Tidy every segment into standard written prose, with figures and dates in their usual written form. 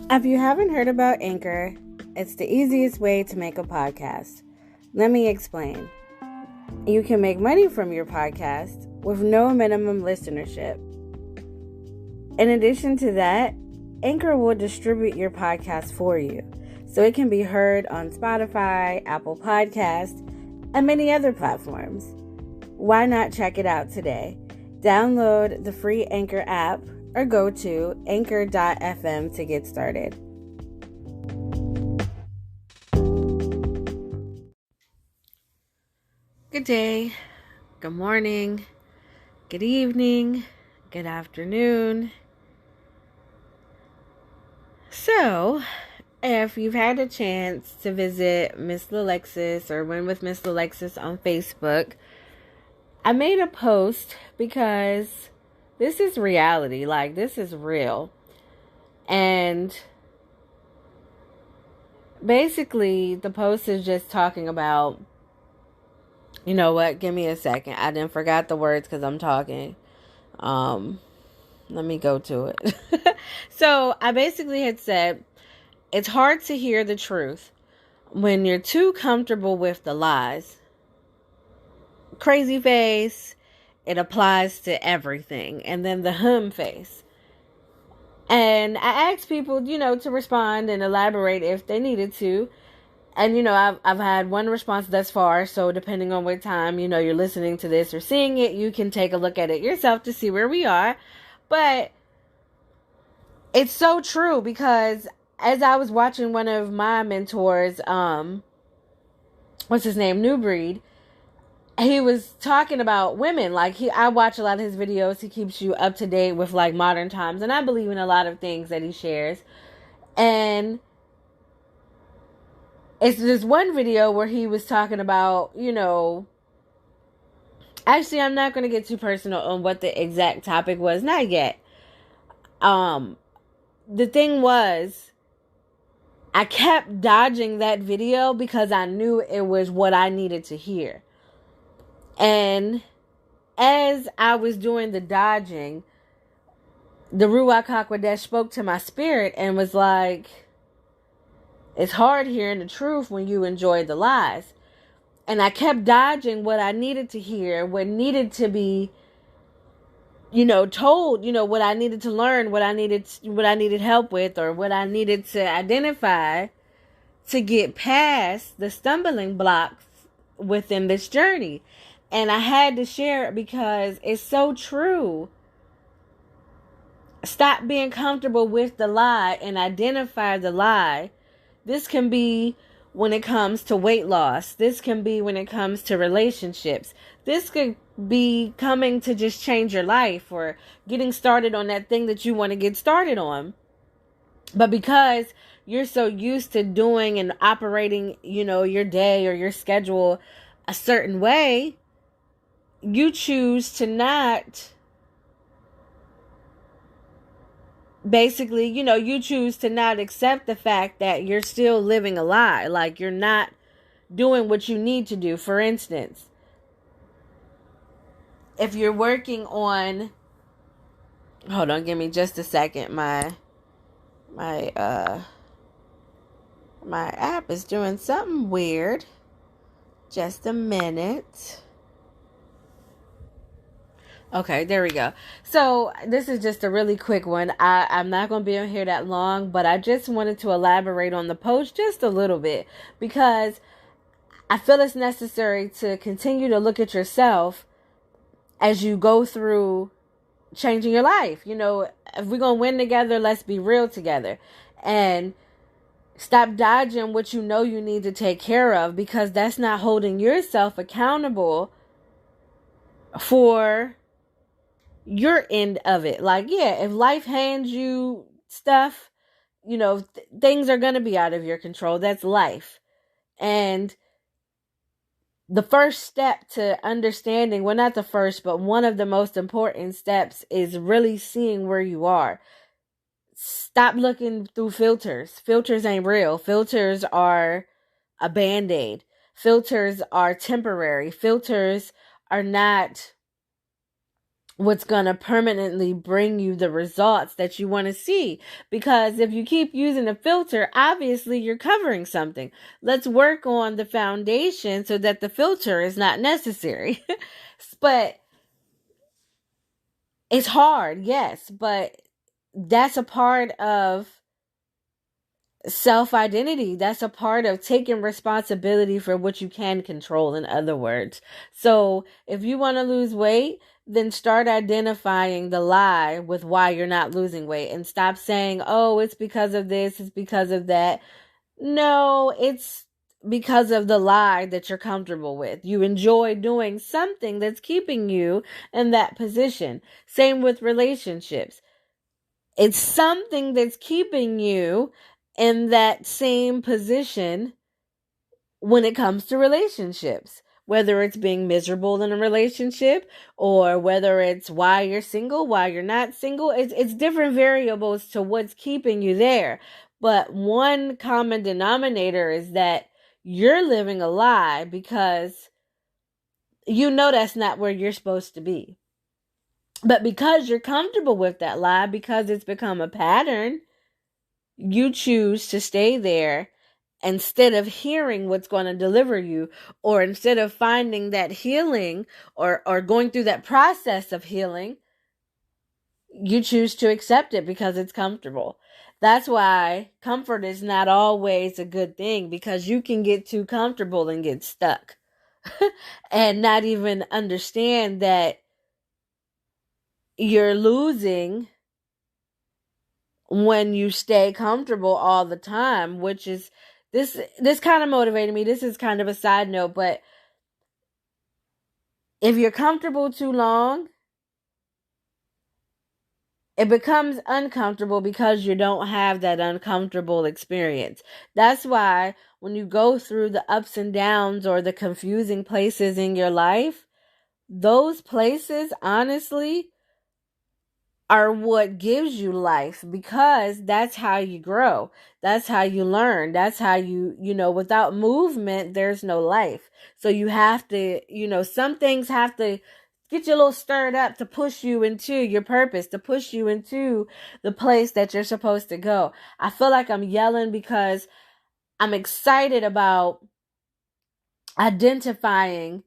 If you haven't heard about Anchor, it's the easiest way to make a podcast. Let me explain. You can make money from your podcast with no minimum listenership. In addition to that, Anchor will distribute your podcast for you, so it can be heard on Spotify, Apple Podcasts, and many other platforms. Why not check it out today? Download the free Anchor app or go to anchor.fm to get started. Good day, good morning, good evening, good afternoon. So, if you've had a chance to visit Miss Alexis or Win with Miss Alexis on Facebook, I made a post because this is reality. Like, this is real. And basically, the post is just talking about, you know what? Give me a second. I didn't forgot the words because I'm talking. Let me go to it. So, I basically had said, it's hard to hear the truth when you're too comfortable with the lies. Crazy face, it applies to everything. And then the face. And I asked people, to respond and elaborate if they needed to. And, I've had one response thus far. So depending on what time, you're listening to this or seeing it, you can take a look at it yourself to see where we are. But it's so true because as I was watching one of my mentors, what's his name? New Breed. He was talking about women. I watch a lot of his videos. He keeps you up to date with modern times. And I believe in a lot of things that he shares. And it's this one video where he was talking about, actually, I'm not going to get too personal on what the exact topic was. Not yet. The thing was, I kept dodging that video because I knew it was what I needed to hear. And as I was doing the dodging, the Ruach HaKodesh spoke to my spirit and was like, it's hard hearing the truth when you enjoy the lies. And I kept dodging what I needed to hear, what needed to be, told, what I needed to learn, what I needed help with, or what I needed to identify to get past the stumbling blocks within this journey. And I had to share it because it's so true. Stop being comfortable with the lie and identify the lie. This can be when it comes to weight loss. This can be when it comes to relationships. This could be coming to just change your life or getting started on that thing that you want to get started on. But because you're so used to doing and operating, your day or your schedule a certain way, you choose to not, basically, you choose to not accept the fact that you're still living a lie. Like, you're not doing what you need to do. For instance, if you're working on, hold on, give me just a second. My app is doing something weird. Just a minute. Okay, there we go. So this is just a really quick one. I'm not going to be on here that long, but I just wanted to elaborate on the post just a little bit because I feel it's necessary to continue to look at yourself as you go through changing your life. If we're going to win together, let's be real together. And stop dodging what you need to take care of because that's not holding yourself accountable for your end of it. If life hands you stuff, things are going to be out of your control. That's life. And the first step to understanding, well, not the first, but one of the most important steps is really seeing where you are. Stop looking through filters. Filters ain't real. Filters are a Band-Aid. Filters are temporary. Filters are not what's going to permanently bring you the results that you want to see. Because if you keep using a filter, obviously you're covering something. Let's work on the foundation so that the filter is not necessary. But it's hard, yes, but that's a part of self-identity. That's a part of taking responsibility for what you can control, in other words. So if you want to lose weight, then start identifying the lie with why you're not losing weight, and stop saying, oh, it's because of this, it's because of that. No, it's because of the lie that you're comfortable with. You enjoy doing something that's keeping you in that position. Same with relationships. It's something that's keeping you in that same position when it comes to relationships. Whether it's being miserable in a relationship, or whether it's why you're single, why you're not single. It's different variables to what's keeping you there. But one common denominator is that you're living a lie because you know that's not where you're supposed to be. But because you're comfortable with that lie, because it's become a pattern, you choose to stay there instead of hearing what's going to deliver you, or instead of finding that healing, or going through that process of healing. You choose to accept it because it's comfortable. That's why comfort is not always a good thing, because you can get too comfortable and get stuck and not even understand that you're losing when you stay comfortable all the time, which is this kind of motivated me. This is kind of a side note, but if you're comfortable too long, it becomes uncomfortable because you don't have that uncomfortable experience. That's why when you go through the ups and downs or the confusing places in your life, those places, honestly, are what gives you life, because that's how you grow. That's how you learn. That's how without movement, there's no life. So you have to, some things have to get you a little stirred up to push you into your purpose, to push you into the place that you're supposed to go. I feel like I'm yelling because I'm excited about identifying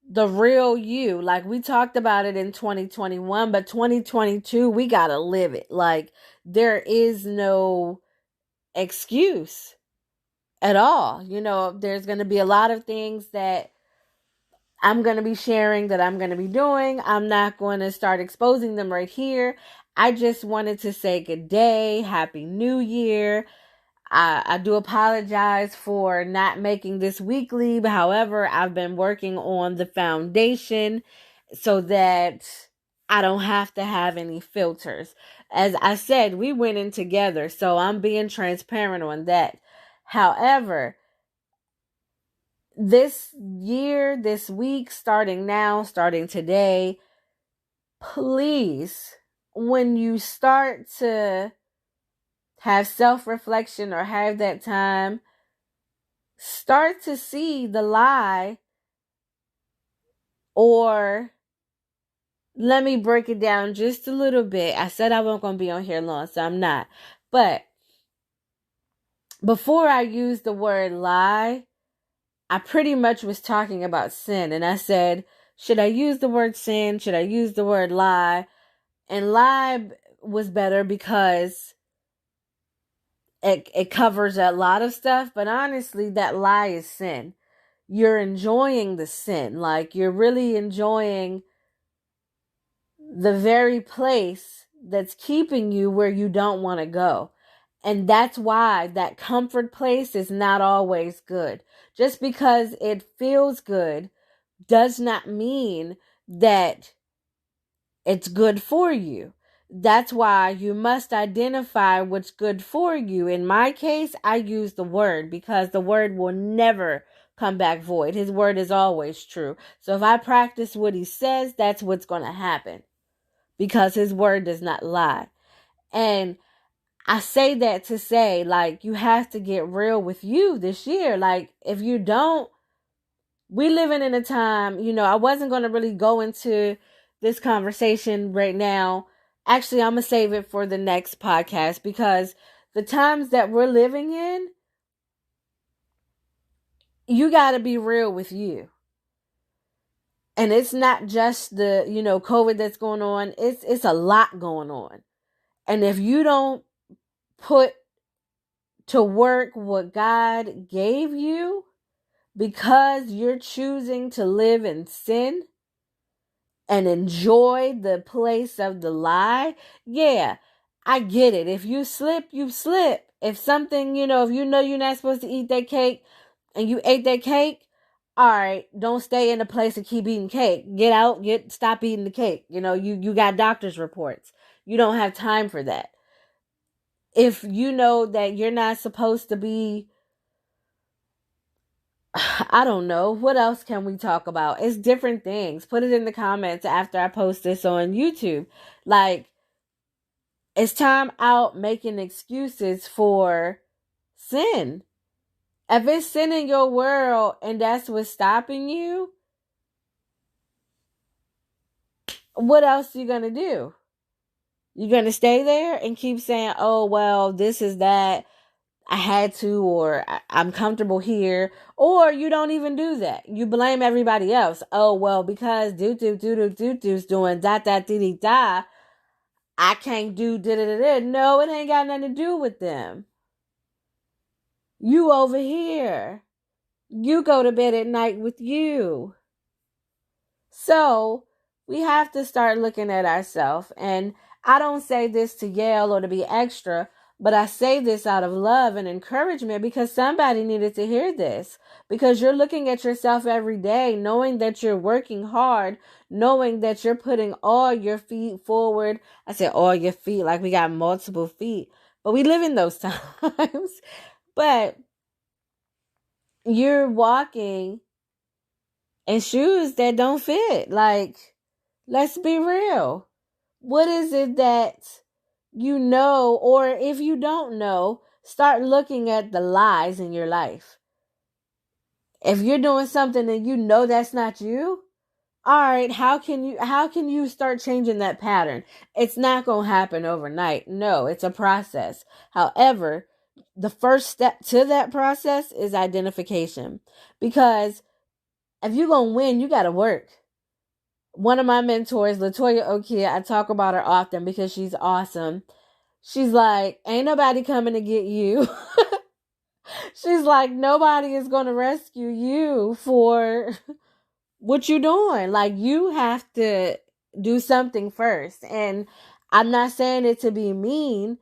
the real you. Like, we talked about it in 2021, but 2022, we gotta live it. Like, there is no excuse at all. There's gonna be a lot of things that I'm gonna be sharing, that I'm gonna be doing. I'm not going to start exposing them right here. I just wanted to say good day, happy new year. I do apologize for not making this weekly. However, I've been working on the foundation so that I don't have to have any filters. As I said, we went in together, so I'm being transparent on that. However, this year, this week, starting now, starting today, please, when you start to have self-reflection or have that time, start to see the lie. Or let me break it down just a little bit. I said I wasn't going to be on here long, so I'm not. But before I used the word lie, I pretty much was talking about sin. And I said, should I use the word sin? Should I use the word lie? And lie was better because it covers a lot of stuff. But honestly, that lie is sin. You're enjoying the sin. Like, you're really enjoying the very place that's keeping you where you don't want to go. And that's why that comfort place is not always good. Just because it feels good does not mean that it's good for you. That's why you must identify what's good for you. In my case, I use the word because the word will never come back void. His word is always true. So if I practice what he says, that's what's going to happen, because his word does not lie. And I say that to say, like, you have to get real with you this year. Like, if you don't, we living in a time, I wasn't going to really go into this conversation right now. Actually, I'm going to save it for the next podcast, because the times that we're living in, you got to be real with you. And it's not just the, COVID that's going on. It's a lot going on. And if you don't put to work what God gave you, because you're choosing to live in sin and enjoy the place of the lie, yeah, I get it. If you slip, you slip. If something, if you know you're not supposed to eat that cake and you ate that cake, all right, don't stay in a place and keep eating cake. Get out, stop eating the cake. You got doctor's reports. You don't have time for that. If you know that you're not supposed to be, I don't know, what else can we talk about? It's different things. Put it in the comments after I post this on YouTube. Like, it's time out making excuses for sin. If it's sin in your world and that's what's stopping you, what else are you going to do? You're going to stay there and keep saying, oh, well, this is that. I had to, or I'm comfortable here, or you don't even do that. You blame everybody else. Oh, well, because do's doing da, I can't do da. No, it ain't got nothing to do with them. You over here. You go to bed at night with you. So we have to start looking at ourselves. And I don't say this to yell or to be extra, but I say this out of love and encouragement, because somebody needed to hear this. Because you're looking at yourself every day, knowing that you're working hard, knowing that you're putting all your feet forward. I said all your feet, like we got multiple feet, but we live in those times. But you're walking in shoes that don't fit. Like, let's be real. What is it that you know, or if you don't know, start looking at the lies in your life. If you're doing something and you know that's not you, all right, how can you start changing that pattern? It's not going to happen overnight. No, it's a process. However, the first step to that process is identification. Because if you're going to win, you got to work. One of my mentors, Latoya Okia, I talk about her often because she's awesome. She's like, ain't nobody coming to get you. She's like, nobody is going to rescue you for what you doing. Like, you have to do something first. And I'm not saying it to be mean.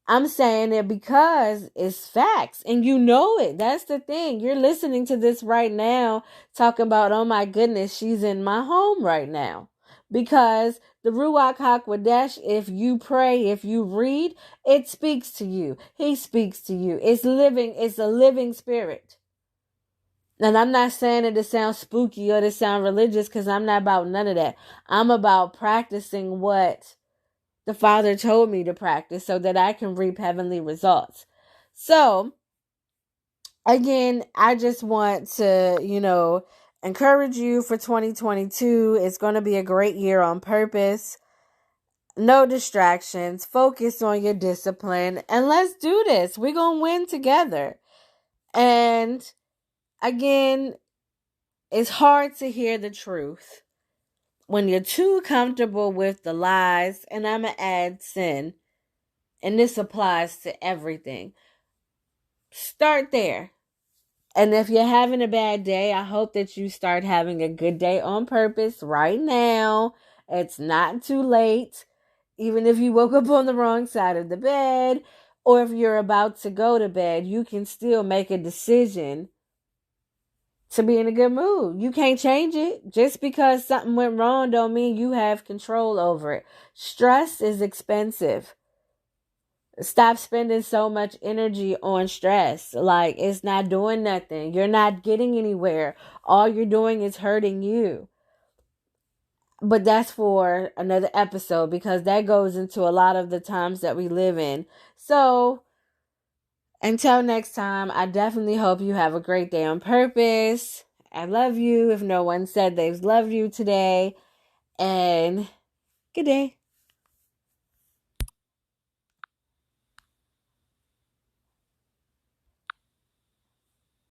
I'm saying it because it's facts and you know it. That's the thing. You're listening to this right now talking about, oh my goodness, she's in my home right now. Because the Ruach HaKodesh, if you pray, if you read, it speaks to you. He speaks to you. It's living. It's a living spirit. And I'm not saying it to sound spooky or to sound religious, because I'm not about none of that. I'm about practicing what the Father told me to practice so that I can reap heavenly results. So, again, I just want to, encourage you for 2022. It's going to be a great year on purpose. No distractions. Focus on your discipline. And let's do this. We're going to win together. And again, it's hard to hear the truth when you're too comfortable with the lies. And I'm going to add sin. And this applies to everything. Start there. And if you're having a bad day, I hope that you start having a good day on purpose right now. It's not too late. Even if you woke up on the wrong side of the bed, or if you're about to go to bed, you can still make a decision to be in a good mood. You can't change it. Just because something went wrong don't mean you have control over it. Stress is expensive. Stop spending so much energy on stress. Like, it's not doing nothing. You're not getting anywhere. All you're doing is hurting you. But that's for another episode, because that goes into a lot of the times that we live in. So, until next time, I definitely hope you have a great day on purpose. I love you if no one said they've loved you today. And good day.